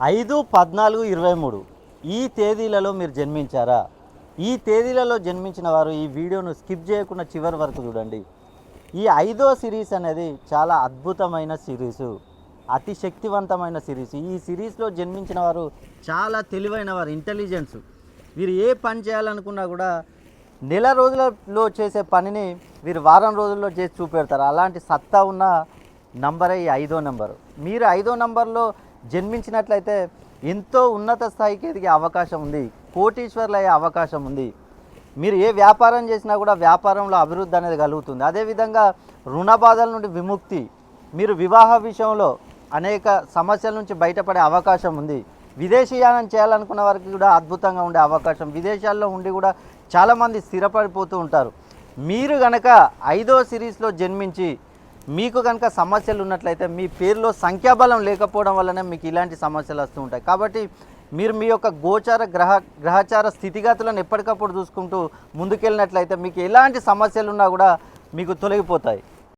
5/14/23 ఈ తేదీలలో మీరు జన్మించారా? ఈ తేదీలలో జన్మించిన వారు ఈ వీడియోను స్కిప్ చేయకుండా చివరి వరకు చూడండి. ఈ 5వ సిరీస్ అనేది చాలా అద్భుతమైన సిరీసు, అతి శక్తివంతమైన సిరీస్. ఈ సిరీస్లో జన్మించిన వారు చాలా తెలివైన వారు, ఇంటెలిజెన్స్. వీరు ఏ పని చేయాలనుకున్నా కూడా నెల రోజులలో చేసే పనిని వీరు వారం రోజుల్లో చేసి చూపెడతారు. అలాంటి సత్తా ఉన్న నంబరే ఈ 5వ నంబరు. మీరు 5వ నంబర్లో జన్మించినట్లయితే ఎంతో ఉన్నత స్థాయికి ఎదిగే అవకాశం ఉంది, కోటీశ్వర్లు అయ్యే అవకాశం ఉంది. మీరు ఏ వ్యాపారం చేసినా కూడా వ్యాపారంలో అభివృద్ధి అనేది కలుగుతుంది. అదేవిధంగా రుణ బాధల నుండి విముక్తి, మీరు వివాహ విషయంలో అనేక సమస్యల నుంచి బయటపడే అవకాశం ఉంది. విదేశీయానం చేయాలనుకున్న వారికి కూడా అద్భుతంగా ఉండే అవకాశం. విదేశాల్లో ఉండి కూడా చాలామంది స్థిరపడిపోతూ ఉంటారు. మీరు కనుక 5వ సిరీస్లో జన్మించి మీకు కనుక సమస్యలు ఉన్నట్లయితే మీ పేరులో సంఖ్యాబలం లేకపోవడం వల్లనే మీకు ఇలాంటి సమస్యలు వస్తూ ఉంటాయి. కాబట్టి మీరు మీ యొక్క గోచార గ్రహచార స్థితిగతులను ఎప్పటికప్పుడు చూసుకుంటూ ముందుకెళ్ళినట్లయితే మీకు ఎలాంటి సమస్యలు ఉన్నా కూడా మీకు తొలగిపోతాయి.